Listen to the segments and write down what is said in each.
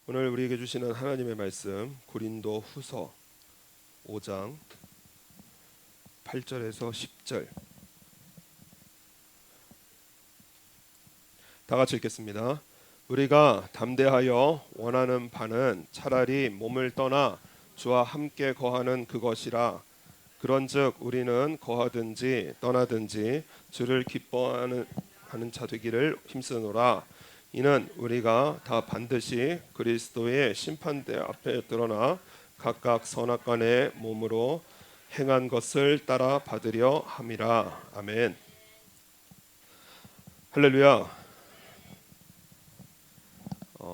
오늘 우리에게 주시는 하나님의 말씀 고린도 후서 5장 8절에서 10절 다 같이 읽겠습니다. 우리가 담대하여 원하는 바는 차라리 몸을 떠나 주와 함께 거하는 그것이라. 그런즉 우리는 거하든지 떠나든지 주를 기뻐하는 자 되기를 힘쓰노라. 이는 우리가 다 반드시 그리스도의 심판대 앞에 드러나 각각 선악간의 몸으로 행한 것을 따라 받으려 함이라. 아멘. 할렐루야.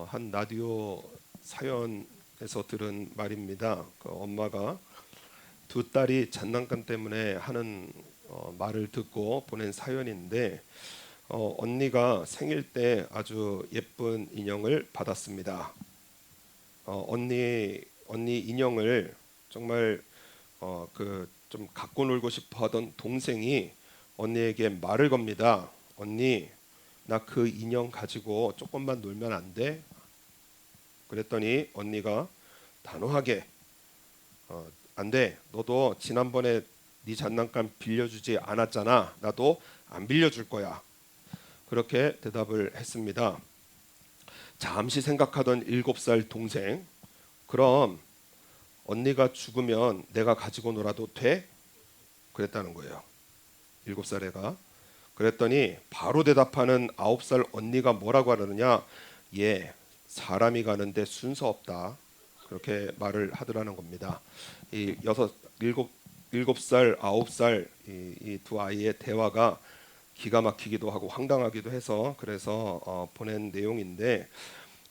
한 라디오 사연에서 들은 말입니다. 그 엄마가 두 딸이 장난감 때문에 하는 말을 듣고 보낸 사연인데, 언니가 생일 때 아주 예쁜 인형을 받았습니다. 언니 인형을 정말 그 좀 갖고 놀고 싶어 하던 동생이 언니에게 말을 겁니다. 언니, 나 그 인형 가지고 조금만 놀면 안 돼? 그랬더니 언니가 단호하게 안 돼. 너도 지난번에 네 장난감 빌려주지 않았잖아. 나도 안 빌려줄 거야. 그렇게 대답을 했습니다. 잠시 생각하던 7살 동생, 그럼 언니가 죽으면 내가 가지고 놀아도 돼? 그랬다는 거예요. 7살 애가. 그랬더니 바로 대답하는 9살 언니가 뭐라고 하느냐? 예, 사람이 가는데 순서 없다. 그렇게 말을 하더라는 겁니다. 이 7살, 9살 이 두 아이의 대화가 기가 막히기도 하고 황당하기도 해서 그래서 보낸 내용인데,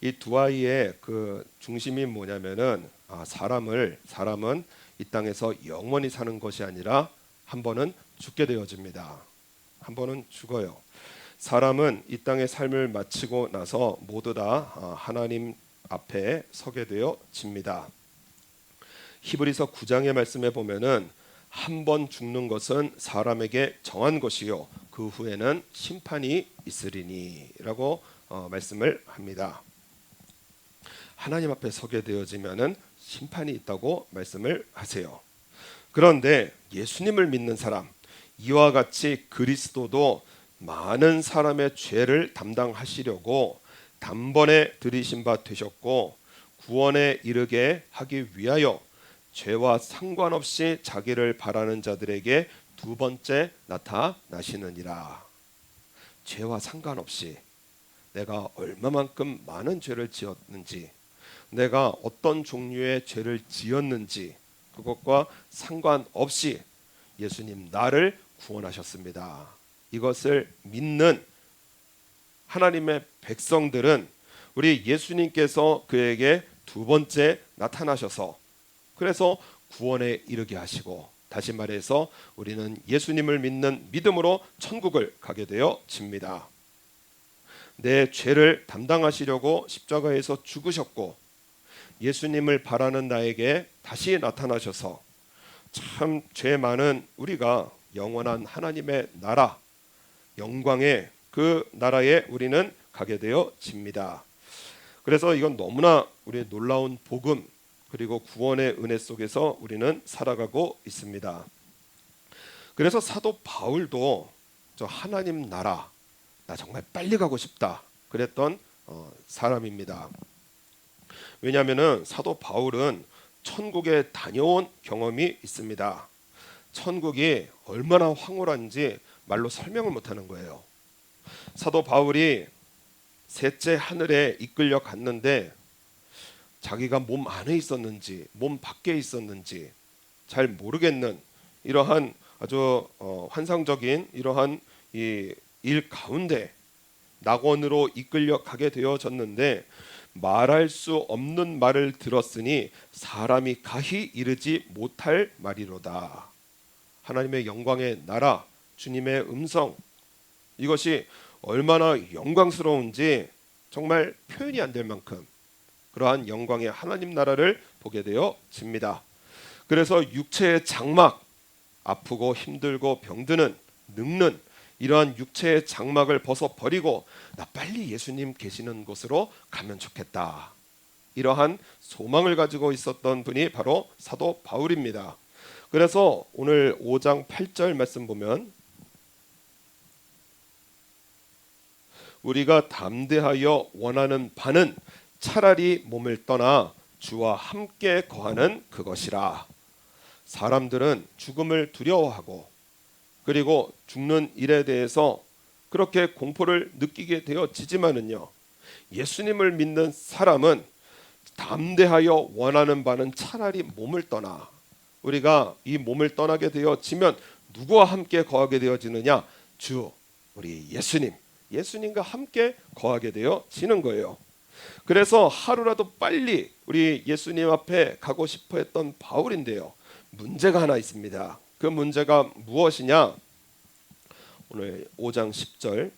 이 두 아이의 그 중심이 뭐냐면은 사람은 이 땅에서 영원히 사는 것이 아니라 한 번은 죽게 되어집니다. 한 번은 죽어요. 사람은 이 땅의 삶을 마치고 나서 모두 다 하나님 앞에 서게 되어집니다. 히브리서 9장의 말씀에 보면은 한 번 죽는 것은 사람에게 정한 것이요 그 후에는 심판이 있으리니라고 말씀을 합니다. 하나님 앞에 서게 되어지면은 심판이 있다고 말씀을 하세요. 그런데 예수님을 믿는 사람, 이와 같이 그리스도도 많은 사람의 죄를 담당하시려고 단번에 들이신 바 되셨고, 구원에 이르게 하기 위하여 죄와 상관없이 자기를 바라는 자들에게 두 번째 나타나시느니라. 죄와 상관없이 내가 얼마만큼 많은 죄를 지었는지, 내가 어떤 종류의 죄를 지었는지 그것과 상관없이 예수님 나를 구원하셨습니다. 이것을 믿는 하나님의 백성들은 우리 예수님께서 그에게 두 번째 나타나셔서 그래서 구원에 이르게 하시고, 다시 말해서 우리는 예수님을 믿는 믿음으로 천국을 가게 되어집니다. 내 죄를 담당하시려고 십자가에서 죽으셨고, 예수님을 바라는 나에게 다시 나타나셔서 참 죄 많은 우리가 영원한 하나님의 나라, 영광의 그 나라에 우리는 가게 되어집니다. 그래서 이건 너무나 우리의 놀라운 복음, 그리고 구원의 은혜 속에서 우리는 살아가고 있습니다. 그래서 사도 바울도 저 하나님 나라, 나 정말 빨리 가고 싶다 그랬던 사람입니다. 왜냐하면은 사도 바울은 천국에 다녀온 경험이 있습니다. 천국이 얼마나 황홀한지 말로 설명을 못하는 거예요. 사도 바울이 셋째 하늘에 이끌려 갔는데 자기가 몸 안에 있었는지 몸 밖에 있었는지 잘 모르겠는 이러한 아주 환상적인 이러한 이 일 가운데 낙원으로 이끌려 가게 되어졌는데, 말할 수 없는 말을 들었으니 사람이 가히 이르지 못할 말이로다. 하나님의 영광의 나라, 주님의 음성, 이것이 얼마나 영광스러운지 정말 표현이 안 될 만큼 그러한 영광의 하나님 나라를 보게 되어집니다. 그래서 육체의 장막, 아프고 힘들고 병드는 늙는 이러한 육체의 장막을 벗어버리고 나 빨리 예수님 계시는 곳으로 가면 좋겠다. 이러한 소망을 가지고 있었던 분이 바로 사도 바울입니다. 그래서 오늘 5장 8절 말씀 보면 우리가 담대하여 원하는 바는 차라리 몸을 떠나 주와 함께 거하는 그것이라. 사람들은 죽음을 두려워하고 그리고 죽는 일에 대해서 그렇게 공포를 느끼게 되어지지만은요, 예수님을 믿는 사람은 담대하여 원하는 바는 차라리 몸을 떠나, 우리가 이 몸을 떠나게 되어지면 누구와 함께 거하게 되어지느냐? 주, 우리 예수님과 함께 거하게 되어지는 거예요. 그래서 하루라도 빨리 우리 예수님 앞에 가고 싶어 했던 바울인데요, 문제가 하나 있습니다. 그 문제가 무엇이냐? 오늘 5장 10절,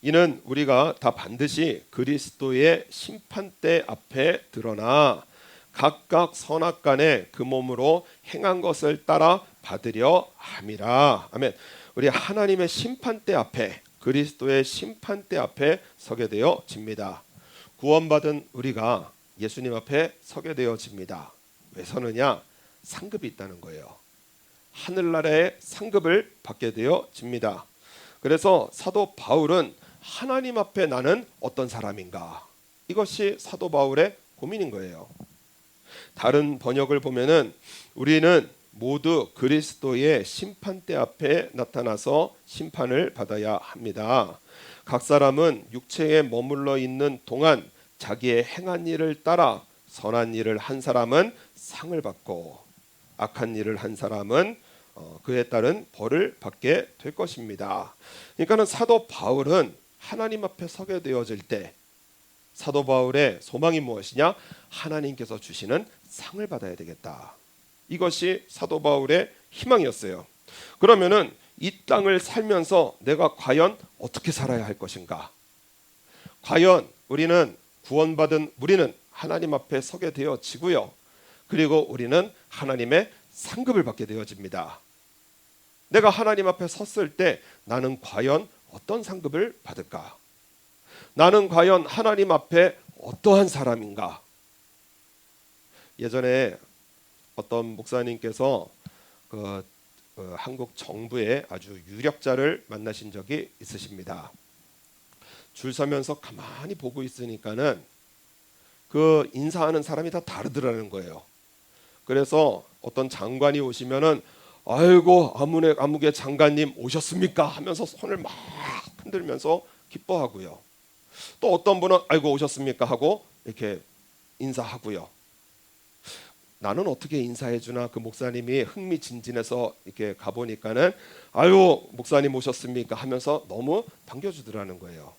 이는 우리가 다 반드시 그리스도의 심판대 앞에 드러나 각각 선악간에 그 몸으로 행한 것을 따라 받으려 함이라. 아멘. 우리 하나님의 심판대 앞에, 그리스도의 심판대 앞에 서게 되어집니다. 구원받은 우리가 예수님 앞에 서게 되어집니다. 왜 서느냐? 상급이 있다는 거예요. 하늘나라의 상급을 받게 되어집니다. 그래서 사도 바울은 하나님 앞에 나는 어떤 사람인가? 이것이 사도 바울의 고민인 거예요. 다른 번역을 보면은 우리는 모두 그리스도의 심판대 앞에 나타나서 심판을 받아야 합니다. 각 사람은 육체에 머물러 있는 동안 자기의 행한 일을 따라 선한 일을 한 사람은 상을 받고 악한 일을 한 사람은 그에 따른 벌을 받게 될 것입니다. 그러니까는 사도 바울은 하나님 앞에 서게 되어질 때 사도 바울의 소망이 무엇이냐? 하나님께서 주시는 상을 받아야 되겠다. 이것이 사도 바울의 희망이었어요. 그러면은 이 땅을 살면서 내가 과연 어떻게 살아야 할 것인가? 과연 우리는 구원받은 우리는 하나님 앞에 서게 되어지고요. 그리고 우리는 하나님의 상급을 받게 되어집니다. 내가 하나님 앞에 섰을 때 나는 과연 어떤 상급을 받을까? 나는 과연 하나님 앞에 어떠한 사람인가? 예전에 어떤 목사님께서 한국 정부의 아주 유력자를 만나신 적이 있으십니다. 줄 서면서 가만히 보고 있으니까는 그 인사하는 사람이 다 다르더라는 거예요. 그래서 어떤 장관이 오시면은 아이고 아무개 장관님 오셨습니까? 하면서 손을 막 흔들면서 기뻐하고요. 또 어떤 분은 아이고 오셨습니까? 하고 이렇게 인사하고요. 나는 어떻게 인사해 주나? 그 목사님이 흥미진진해서 이렇게 가보니까는 아유 목사님 오셨습니까? 하면서 너무 반겨주더라는 거예요.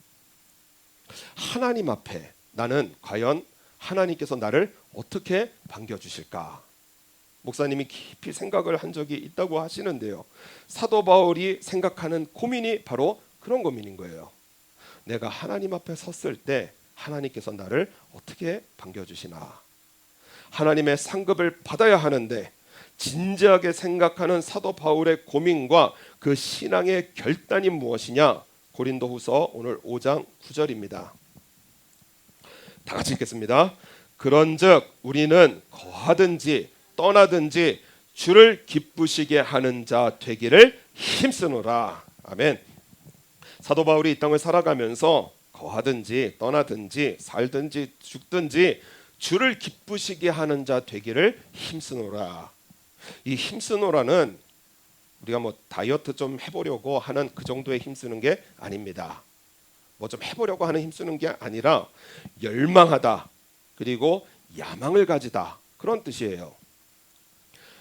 하나님 앞에 나는 과연 하나님께서 나를 어떻게 반겨주실까? 목사님이 깊이 생각을 한 적이 있다고 하시는데요. 사도 바울이 생각하는 고민이 바로 그런 고민인 거예요. 내가 하나님 앞에 섰을 때 하나님께서 나를 어떻게 반겨주시나? 하나님의 상급을 받아야 하는데 진지하게 생각하는 사도 바울의 고민과 그 신앙의 결단이 무엇이냐? 고린도후서 오늘 5장 9절입니다. 다 같이 읽겠습니다. 그런즉 우리는 거하든지 떠나든지 주를 기쁘시게 하는 자 되기를 힘쓰노라. 아멘. 사도 바울이 이 땅을 살아가면서 거하든지 떠나든지 살든지 죽든지 주를 기쁘시게 하는 자 되기를 힘쓰노라. 이 힘쓰노라는 우리가 뭐 다이어트 좀 해보려고 하는 그 정도의 힘쓰는 게 아닙니다. 뭐 좀 해보려고 하는 힘쓰는 게 아니라 열망하다, 그리고 야망을 가지다, 그런 뜻이에요.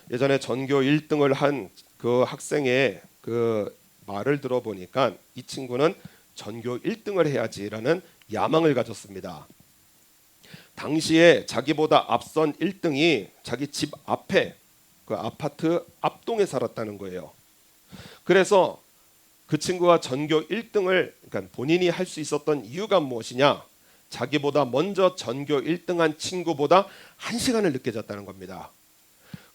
예전에 전교 1등을 한 그 학생의 그 말을 들어보니까 이 친구는 전교 1등을 해야지라는 야망을 가졌습니다. 당시에 자기보다 앞선 1등이 자기 집 앞에 그 아파트 앞동에 살았다는 거예요. 그래서 그 친구가 전교 1등을 그러니까 본인이 할 수 있었던 이유가 무엇이냐? 자기보다 먼저 전교 1등한 친구보다 1시간을 늦게 잤다는 겁니다.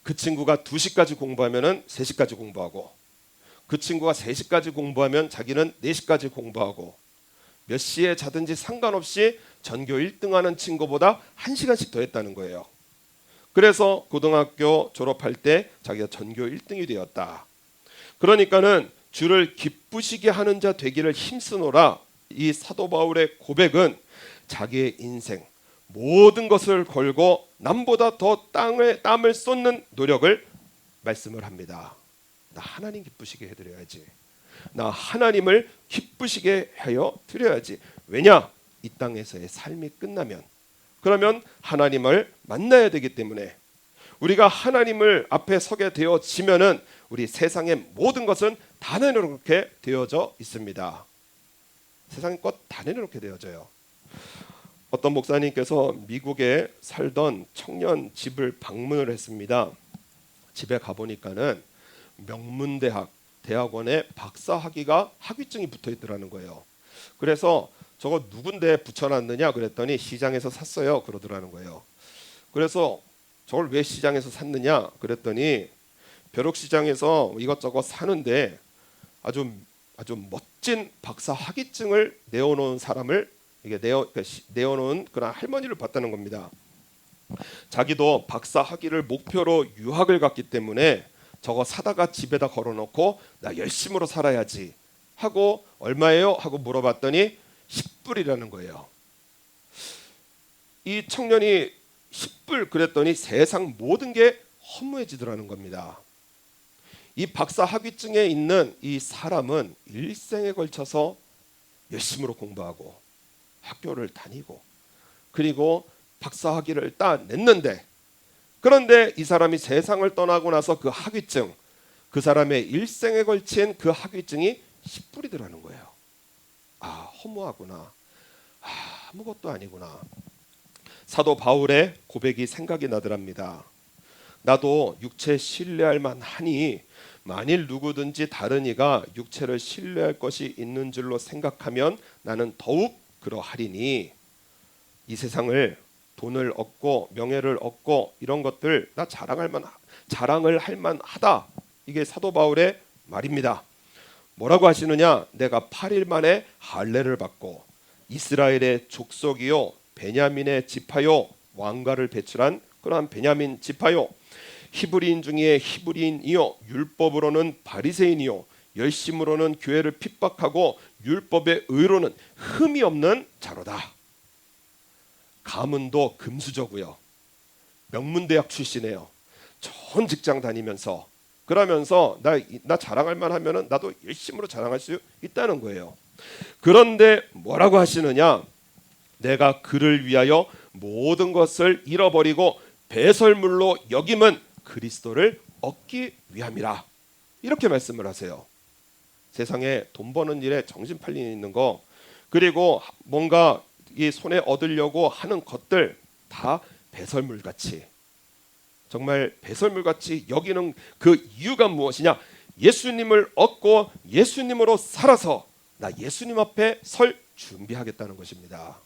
그 친구가 2시까지 공부하면은 3시까지 공부하고, 그 친구가 3시까지 공부하면 자기는 4시까지 공부하고, 몇 시에 자든지 상관없이 전교 1등하는 친구보다 1시간씩 더 했다는 거예요. 그래서 고등학교 졸업할 때 자기가 전교 1등이 되었다. 그러니까는 주를 기쁘시게 하는 자 되기를 힘쓰노라. 이 사도 바울의 고백은 자기의 인생 모든 것을 걸고 남보다 더 땀을 쏟는 노력을 말씀을 합니다. 나 하나님 기쁘시게 해드려야지. 나 하나님을 기쁘시게 하여 드려야지. 왜냐? 이 땅에서의 삶이 끝나면, 그러면 하나님을 만나야 되기 때문에, 우리가 하나님을 앞에 서게 되어지면은 우리 세상의 모든 것은 다 내려놓게 되어져 있습니다. 세상의 것 다 내려놓게 되어져요. 어떤 목사님께서 미국에 살던 청년 집을 방문을 했습니다. 집에 가보니까는 명문대학 대학원에 박사 학위가 학위증이 붙어 있더라는 거예요. 그래서 저거 누군데 붙여놨느냐 그랬더니 시장에서 샀어요 그러더라는 거예요. 그래서 저걸 왜 시장에서 샀느냐 그랬더니 벼룩시장에서 이것저것 사는데 아주 멋진 박사 학위증을 내어놓은 사람을 이게 내어놓은 그런 할머니를 봤다는 겁니다. 자기도 박사 학위를 목표로 유학을 갔기 때문에 저거 사다가 집에다 걸어놓고 나 열심으로 살아야지 하고 얼마예요? 하고 물어봤더니 10불이라는 거예요. 이 청년이 10불 그랬더니 세상 모든 게 허무해지더라는 겁니다. 이 박사 학위증에 있는 이 사람은 일생에 걸쳐서 열심으로 공부하고 학교를 다니고 그리고 박사 학위를 따냈는데, 그런데 이 사람이 세상을 떠나고 나서 그 학위증, 그 사람의 일생에 걸친 그 학위증이 10불이더라는 거예요. 아, 허무하구나. 아무것도 아니구나. 사도 바울의 고백이 생각이 나더랍니다. 나도 육체 신뢰할 만하니 만일 누구든지 다른 이가 육체를 신뢰할 것이 있는 줄로 생각하면 나는 더욱 그러하리니, 이 세상을 돈을 얻고 명예를 얻고 이런 것들 나 자랑을 할 만하다. 이게 사도 바울의 말입니다. 뭐라고 하시느냐? 내가 8일 만에 할례를 받고 이스라엘의 족속이요 베냐민의 지파요, 왕가를 배출한 그러한 베냐민 지파요, 히브리인 중에 히브리인이요 율법으로는 바리새인이요 열심으로는 교회를 핍박하고 율법의 의로는 흠이 없는 자로다. 가문도 금수저고요. 명문대학 출신이에요. 좋은 직장 다니면서 그러면서 나 자랑할 만하면은 나도 열심으로 자랑할 수 있다는 거예요. 그런데 뭐라고 하시느냐? 내가 그를 위하여 모든 것을 잃어버리고 배설물로 여김은 그리스도를 얻기 위함이라. 이렇게 말씀을 하세요. 세상에 돈 버는 일에 정신 팔리는 거, 그리고 뭔가 이 손에 얻으려고 하는 것들 다 배설물같이, 정말 배설물같이 여기는 그 이유가 무엇이냐? 예수님을 얻고 예수님으로 살아서 나 예수님 앞에 설 준비하겠다는 것입니다.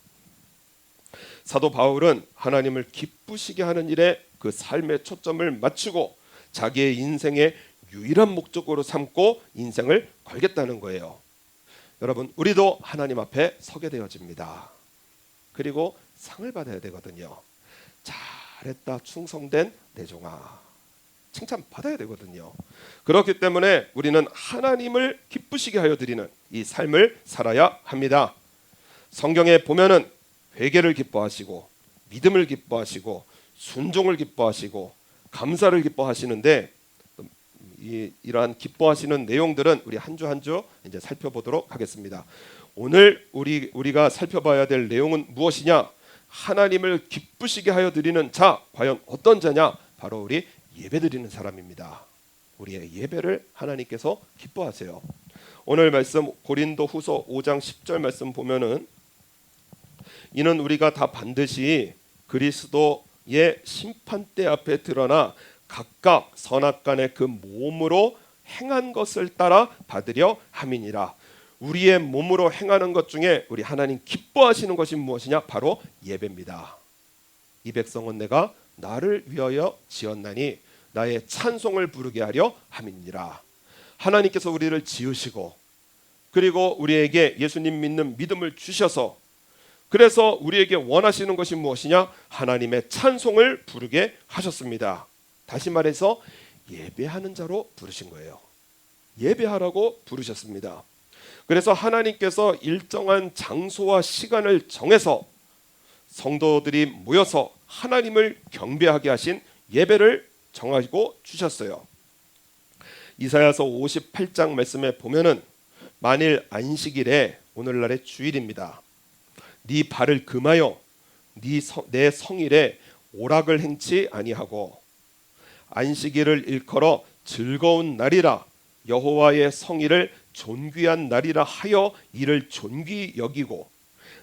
사도 바울은 하나님을 기쁘시게 하는 일에 그 삶의 초점을 맞추고 자기의 인생의 유일한 목적으로 삼고 인생을 걸겠다는 거예요. 여러분, 우리도 하나님 앞에 서게 되어집니다. 그리고 상을 받아야 되거든요. 잘했다 충성된 내 종아, 칭찬 받아야 되거든요. 그렇기 때문에 우리는 하나님을 기쁘시게 하여 드리는 이 삶을 살아야 합니다. 성경에 보면은 회개를 기뻐하시고 믿음을 기뻐하시고 순종을 기뻐하시고 감사를 기뻐하시는데, 이러한 기뻐하시는 내용들은 우리 한 주 한 주 이제 살펴보도록 하겠습니다. 오늘 우리가 살펴봐야 될 내용은 무엇이냐? 하나님을 기쁘시게 하여 드리는 자, 과연 어떤 자냐? 바로 우리 예배드리는 사람입니다. 우리의 예배를 하나님께서 기뻐하세요. 오늘 말씀 고린도후서 5장 10절 말씀 보면은, 이는 우리가 다 반드시 그리스도의 심판대 앞에 드러나 각각 선악간의 그 몸으로 행한 것을 따라 받으려 함이니라. 우리의 몸으로 행하는 것 중에 우리 하나님 기뻐하시는 것이 무엇이냐? 바로 예배입니다. 이 백성은 내가 나를 위하여 지었나니 나의 찬송을 부르게 하려 함이니라. 하나님께서 우리를 지으시고 그리고 우리에게 예수님 믿는 믿음을 주셔서 그래서 우리에게 원하시는 것이 무엇이냐? 하나님의 찬송을 부르게 하셨습니다. 다시 말해서 예배하는 자로 부르신 거예요. 예배하라고 부르셨습니다. 그래서 하나님께서 일정한 장소와 시간을 정해서 성도들이 모여서 하나님을 경배하게 하신 예배를 정하고 주셨어요. 이사야서 58장 말씀에 보면은 만일 안식일에 오늘날의 주일입니다. 네 발을 금하여 내 성일에 오락을 행치 아니하고 안식일을 일컬어 즐거운 날이라 여호와의 성일을 존귀한 날이라 하여 이를 존귀 여기고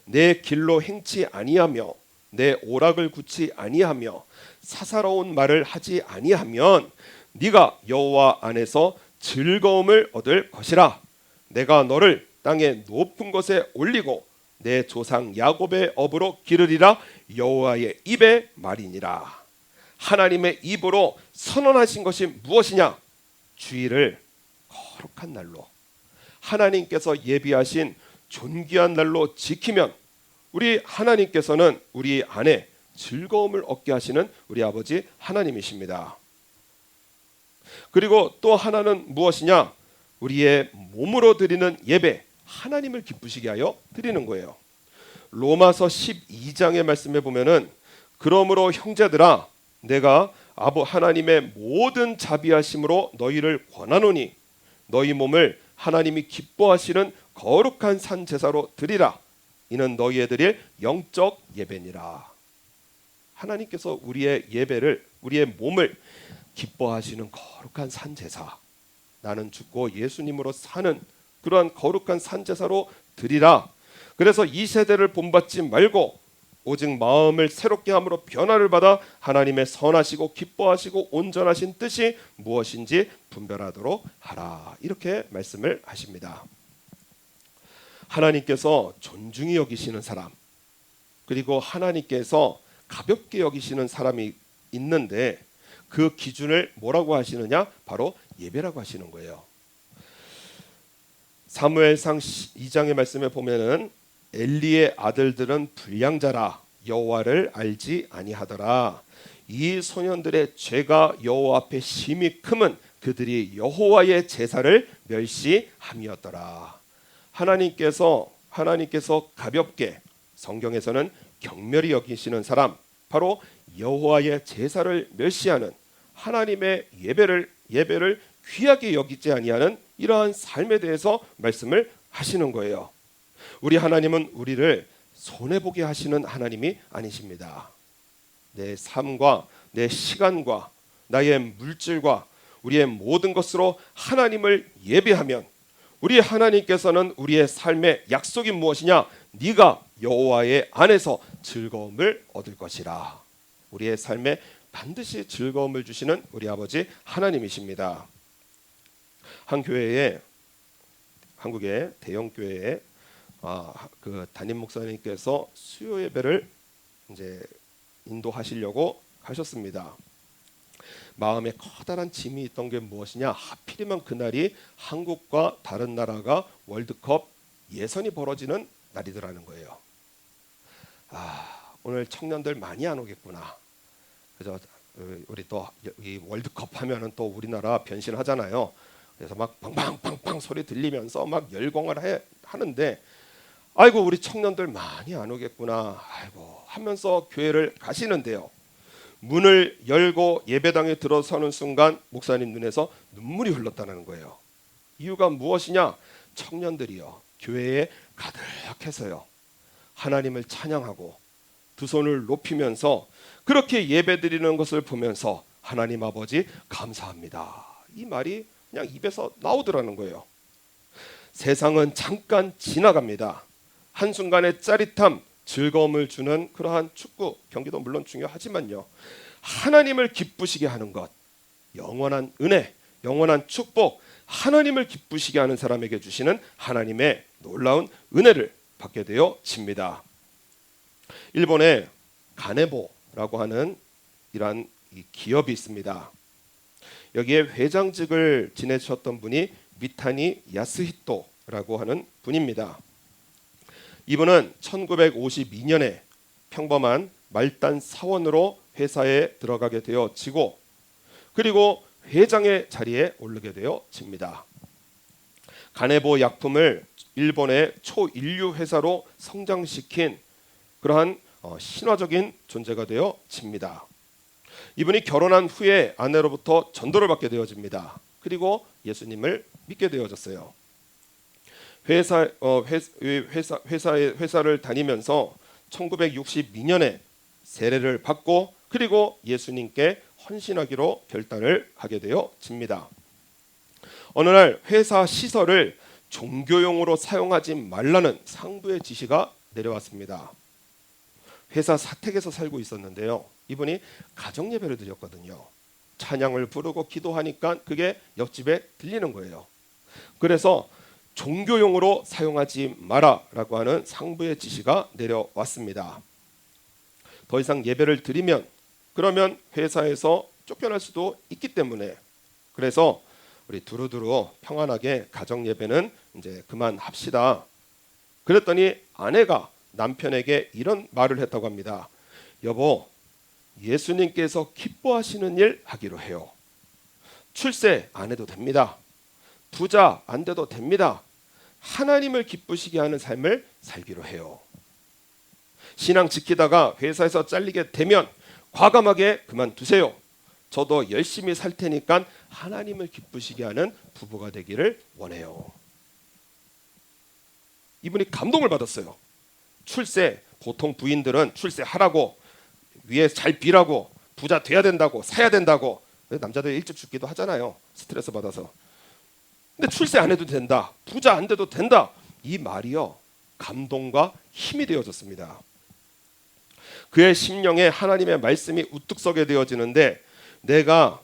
내 길로 행치 아니하며 내 오락을 굳지 아니하며 사사로운 말을 하지 아니하면 네가 여호와 안에서 즐거움을 얻을 것이라. 내가 너를 땅의 높은 곳에 올리고 내 조상 야곱의 업으로 기르리라. 여호와의 입의 말이니라. 하나님의 입으로 선언하신 것이 무엇이냐? 주일을 거룩한 날로 하나님께서 예비하신 존귀한 날로 지키면 우리 하나님께서는 우리 안에 즐거움을 얻게 하시는 우리 아버지 하나님이십니다. 그리고 또 하나는 무엇이냐? 우리의 몸으로 드리는 예배, 하나님을 기쁘시게 하여 드리는 거예요. 로마서 12장의 말씀에 보면은 그러므로 형제들아 내가 하나님의 모든 자비하심으로 너희를 권하노니 너희 몸을 하나님이 기뻐하시는 거룩한 산 제사로 드리라. 이는 너희의 드릴 영적 예배니라. 하나님께서 우리의 예배를, 우리의 몸을 기뻐하시는 거룩한 산 제사, 나는 죽고 예수님으로 사는 그러한 거룩한 산 제사로 드리라. 그래서 이 세대를 본받지 말고 오직 마음을 새롭게 함으로 변화를 받아 하나님의 선하시고 기뻐하시고 온전하신 뜻이 무엇인지 분별하도록 하라. 이렇게 말씀을 하십니다. 하나님께서 존중히 여기시는 사람, 그리고 하나님께서 가볍게 여기시는 사람이 있는데 그 기준을 뭐라고 하시느냐? 바로 예배라고 하시는 거예요. 사무엘상 2장의 말씀에 보면은 엘리의 아들들은 불량자라 여호와를 알지 아니하더라. 이 소년들의 죄가 여호와 앞에 심히 크면 그들이 여호와의 제사를 멸시함이었더라. 하나님께서 가볍게, 성경에서는 경멸히 여기시는 사람, 바로 여호와의 제사를 멸시하는, 하나님의 예배를 귀하게 여기지 아니하는 이러한 삶에 대해서 말씀을 하시는 거예요. 우리 하나님은 우리를 손해보게 하시는 하나님이 아니십니다. 내 삶과 내 시간과 나의 물질과 우리의 모든 것으로 하나님을 예배하면 우리 하나님께서는 우리의 삶의 약속이 무엇이냐? 네가 여호와의 안에서 즐거움을 얻을 것이라. 우리의 삶에 반드시 즐거움을 주시는 우리 아버지 하나님이십니다. 한 교회에, 한국의 대형 교회에 그 담임 목사님께서 수요 예배를 이제 인도하시려고 하셨습니다. 마음에 커다란 짐이 있던 게 무엇이냐? 하필이면 그날이 한국과 다른 나라가 월드컵 예선이 벌어지는 날이더라는 거예요. 오늘 청년들 많이 안 오겠구나. 그래서 우리 또 이 월드컵 하면은 또 우리나라 변신하잖아요. 그래서 막 팡팡팡팡 소리 들리면서 막 열광을 하는데 아이고 우리 청년들 많이 안 오겠구나. 아이고 하면서 교회를 가시는데요. 문을 열고 예배당에 들어서는 순간 목사님 눈에서 눈물이 흘렀다는 거예요. 이유가 무엇이냐? 청년들이요 교회에 가득해서요 하나님을 찬양하고 두 손을 높이면서 그렇게 예배드리는 것을 보면서 하나님 아버지 감사합니다. 이 말이 그냥 입에서 나오더라는 거예요. 세상은 잠깐 지나갑니다. 한순간의 짜릿함, 즐거움을 주는 그러한 축구 경기도 물론 중요하지만요. 하나님을 기쁘시게 하는 것, 영원한 은혜, 영원한 축복, 하나님을 기쁘시게 하는 사람에게 주시는 하나님의 놀라운 은혜를 받게 되어집니다. 일본에 가네보라고 하는 이러한 기업이 있습니다. 여기에 회장직을 지내셨던 분이 미타니 야스히토 라고 하는 분입니다. 이분은 1952년에 평범한 말단 사원으로 회사에 들어가게 되어지고 그리고 회장의 자리에 오르게 되어집니다. 가네보 약품을 일본의 초인류 회사로 성장시킨 그러한 신화적인 존재가 되어집니다. 이분이 결혼한 후에 아내로부터 전도를 받게 되어집니다. 그리고 예수님을 믿게 되어졌어요. 회사를 다니면서 1962년에 세례를 받고 그리고 예수님께 헌신하기로 결단을 하게 되어집니다. 어느 날 회사 시설을 종교용으로 사용하지 말라는 상부의 지시가 내려왔습니다. 회사 사택에서 살고 있었는데요. 이분이 가정 예배를 드렸거든요. 찬양을 부르고 기도하니까 그게 옆집에 들리는 거예요. 그래서 종교용으로 사용하지 마라라고 하는 상부의 지시가 내려왔습니다. 더 이상 예배를 드리면 그러면 회사에서 쫓겨날 수도 있기 때문에 그래서 우리 두루두루 평안하게 가정 예배는 이제 그만합시다. 그랬더니 아내가 남편에게 이런 말을 했다고 합니다. 여보, 예수님께서 기뻐하시는 일 하기로 해요. 출세 안 해도 됩니다. 부자 안 돼도 됩니다. 하나님을 기쁘시게 하는 삶을 살기로 해요. 신앙 지키다가 회사에서 잘리게 되면 과감하게 그만두세요. 저도 열심히 살 테니까 하나님을 기쁘시게 하는 부부가 되기를 원해요. 이분이 감동을 받았어요. 출세, 보통 부인들은 출세하라고 위에 잘 비라고 부자 돼야 된다고 사야 된다고 남자들 일찍 죽기도 하잖아요. 스트레스 받아서. 근데 출세 안 해도 된다. 부자 안 돼도 된다. 이 말이요. 감동과 힘이 되어졌습니다. 그의 심령에 하나님의 말씀이 우뚝 서게 되어지는데 내가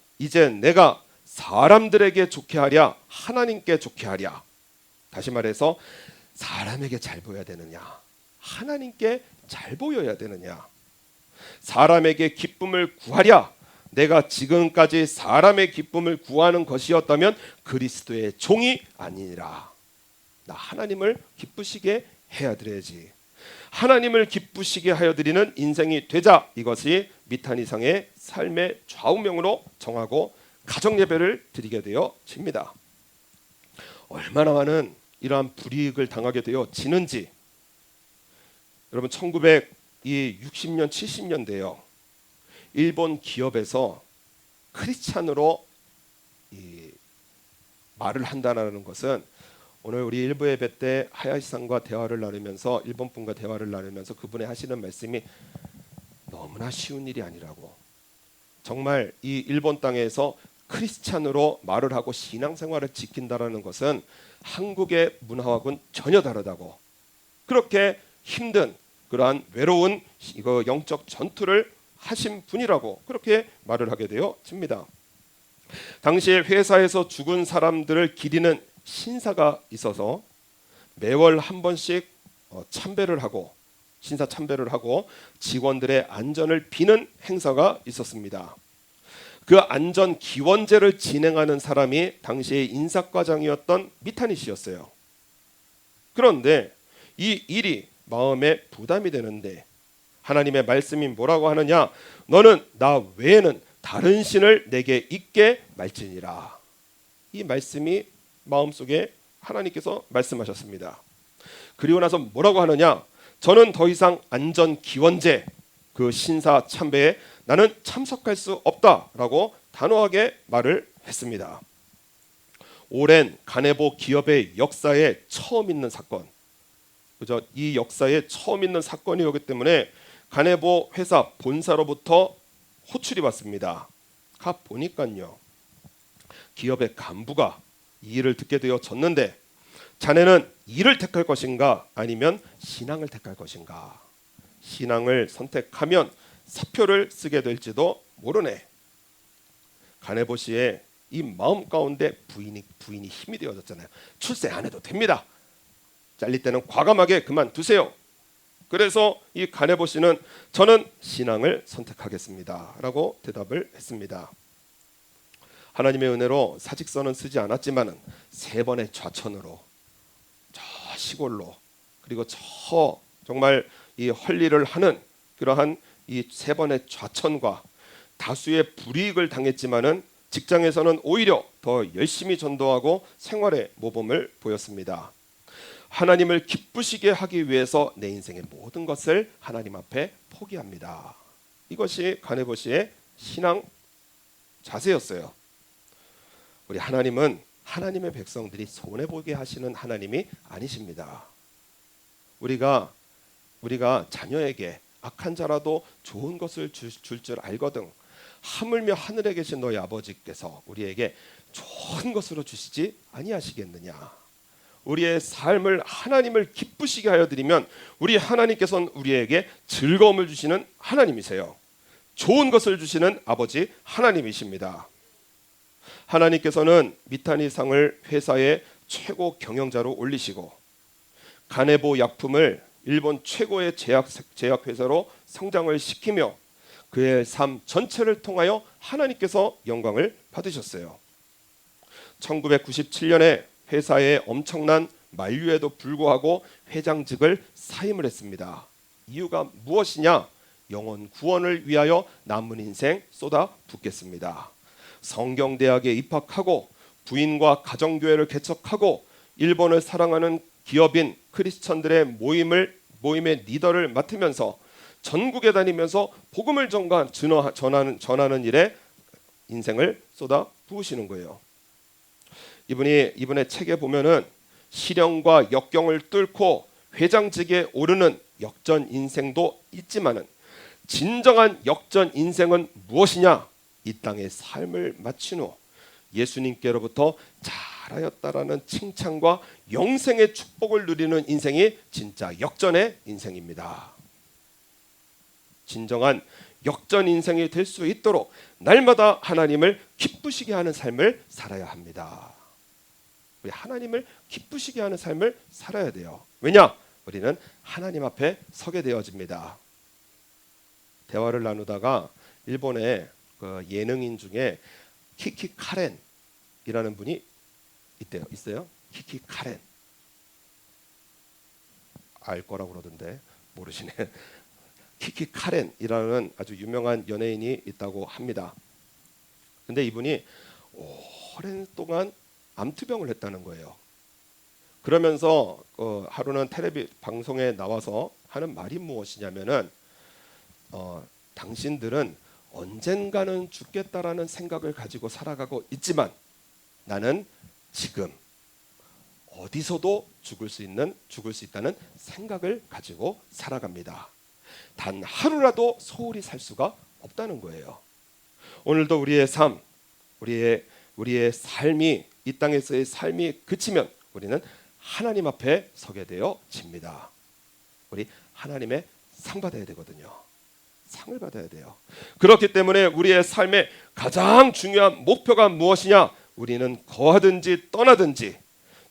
사람들에게 좋게 하랴 하나님께 좋게 하랴. 다시 말해서 사람에게 잘 보여야 되느냐 하나님께 잘 보여야 되느냐. 사람에게 기쁨을 구하랴. 내가 지금까지 사람의 기쁨을 구하는 것이었다면 그리스도의 종이 아니니라. 나 하나님을 기쁘시게 해야 드려야지. 하나님을 기쁘시게 하여 드리는 인생이 되자. 이것이 미탄이상의 삶의 좌우명으로 정하고 가정 예배를 드리게 되어집니다. 얼마나 많은 이러한 불이익을 당하게 되어지는지. 여러분 1960년 70년대요. 일본 기업에서 크리스찬으로 말을 한다는 것은 오늘 우리 일부 예배 때 하야시상과 대화를 나누면서 일본 분과 대화를 나누면서 그분의 하시는 말씀이 너무나 쉬운 일이 아니라고. 정말 이 일본 땅에서 크리스찬으로 말을 하고 신앙생활을 지킨다라는 것은 한국의 문화하고는 전혀 다르다고. 그렇게 힘든 그러한 외로운 이거 영적 전투를 하신 분이라고 그렇게 말을 하게 되어집니다. 당시에 회사에서 죽은 사람들을 기리는 신사가 있어서 매월 한 번씩 참배를 하고 신사 참배를 하고 직원들의 안전을 비는 행사가 있었습니다. 그 안전 기원제를 진행하는 사람이 당시의 인사과장이었던 미타니 씨였어요. 그런데 이 일이 마음에 부담이 되는데 하나님의 말씀이 뭐라고 하느냐. 너는 나 외에는 다른 신을 내게 있게 말지니라. 이 말씀이 마음속에 하나님께서 말씀하셨습니다. 그리고 나서 뭐라고 하느냐. 저는 더 이상 안전 기원제 그 신사 참배에 나는 참석할 수 없다라고 단호하게 말을 했습니다. 오랜 가네보 기업의 역사에 처음 있는 사건. 그죠? 이 역사에 처음 있는 사건이었기 때문에 가네보 회사 본사로부터 호출이 왔습니다. 가 보니까요. 기업의 간부가 이 일을 듣게 되어졌는데 자네는 일을 택할 것인가 아니면 신앙을 택할 것인가. 신앙을 선택하면 사표를 쓰게 될지도 모르네. 가네보 씨의 이 마음 가운데 부인이 힘이 되어졌잖아요. 출세 안 해도 됩니다. 잘릴 때는 과감하게 그만두세요. 그래서 이 가네보 씨는 저는 신앙을 선택하겠습니다 라고 대답을 했습니다. 하나님의 은혜로 사직서는 쓰지 않았지만 3번의 좌천으로 시골로, 그리고 저 정말 이 헐리를 하는 그러한 이 세 번의 좌천과 다수의 불이익을 당했지만은 직장에서는 오히려 더 열심히 전도하고 생활의 모범을 보였습니다. 하나님을 기쁘시게 하기 위해서 내 인생의 모든 것을 하나님 앞에 포기합니다. 이것이 가네보 씨의 신앙 자세였어요. 우리 하나님은 하나님의 백성들이 손해보게 하시는 하나님이 아니십니다. 우리가 자녀에게 악한 자라도 좋은 것을 줄 알거든 하물며 하늘에 계신 너희 아버지께서 우리에게 좋은 것으로 주시지 아니하시겠느냐. 우리의 삶을 하나님을 기쁘시게 하여 드리면 우리 하나님께서는 우리에게 즐거움을 주시는 하나님이세요. 좋은 것을 주시는 아버지 하나님이십니다. 하나님께서는 미타니상을 회사의 최고 경영자로 올리시고 가네보 약품을 일본 최고의 제약회사로 성장을 시키며 그의 삶 전체를 통하여 하나님께서 영광을 받으셨어요. 1997년에 회사의 엄청난 만류에도 불구하고 회장직을 사임을 했습니다. 이유가 무엇이냐? 영혼 구원을 위하여 남은 인생 쏟아 붓겠습니다. 성경대학에 입학하고 부인과 가정교회를 개척하고 일본을 사랑하는 기업인 크리스천들의 모임의 리더를 맡으면서 전국에 다니면서 복음을 전하는 일에 인생을 쏟아 부으시는 거예요. 이분의 책에 보면은 시련과 역경을 뚫고 회장직에 오르는 역전 인생도 있지만은 진정한 역전 인생은 무엇이냐? 이 땅의 삶을 마친 후 예수님께로부터 잘하였다라는 칭찬과 영생의 축복을 누리는 인생이 진짜 역전의 인생입니다. 진정한 역전 인생이 될 수 있도록 날마다 하나님을 기쁘시게 하는 삶을 살아야 합니다. 우리 하나님을 기쁘시게 하는 삶을 살아야 돼요. 왜냐? 우리는 하나님 앞에 서게 되어집니다. 대화를 나누다가 일본의 그 예능인 중에 키키 카렌이라는 분이 있어요. 키키 카렌. 알 거라고 그러던데 모르시네. 키키 카렌이라는 아주 유명한 연예인이 있다고 합니다. 근데 이분이 오랜 동안 암투병을 했다는 거예요. 그러면서 하루는 텔레비 방송에 나와서 하는 말이 무엇이냐면은 당신들은 언젠가는 죽겠다라는 생각을 가지고 살아가고 있지만 나는 지금 어디서도 죽을 수 있다는 생각을 가지고 살아갑니다. 단 하루라도 소홀히 살 수가 없다는 거예요. 오늘도 우리의 삶, 우리의 삶이 이 땅에서의 삶이 그치면 우리는 하나님 앞에 서게 되어집니다. 우리 하나님의 상 받아야 되거든요. 상을 받아야 돼요. 그렇기 때문에 우리의 삶의 가장 중요한 목표가 무엇이냐? 우리는 거하든지 떠나든지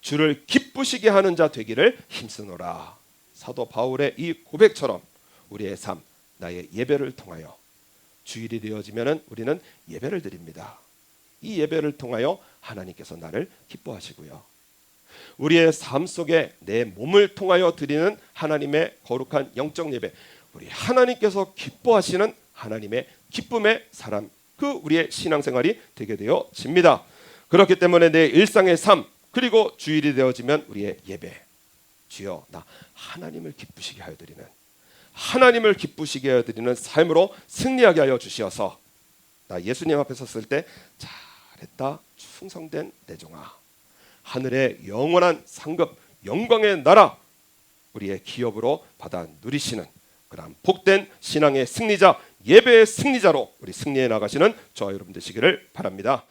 주를 기쁘시게 하는 자 되기를 힘쓰노라. 사도 바울의 이 고백처럼 우리의 삶, 나의 예배를 통하여 주일이 되어지면은 우리는 예배를 드립니다. 이 예배를 통하여 하나님께서 나를 기뻐하시고요. 우리의 삶 속에 내 몸을 통하여 드리는 하나님의 거룩한 영적 예배, 우리 하나님께서 기뻐하시는 하나님의 기쁨의 사람, 그 우리의 신앙생활이 되게 되어집니다. 그렇기 때문에 내 일상의 삶 그리고 주일이 되어지면 우리의 예배, 주여 나 하나님을 기쁘시게 하여 드리는 삶으로 승리하게 하여 주시어서 나 예수님 앞에 섰을 때 잘했다 충성된 내 종아, 하늘의 영원한 상급 영광의 나라 우리의 기업으로 받아 누리시는 그런 복된 신앙의 승리자, 예배의 승리자로 우리 승리해 나가시는 저와 여러분 되시기를 바랍니다.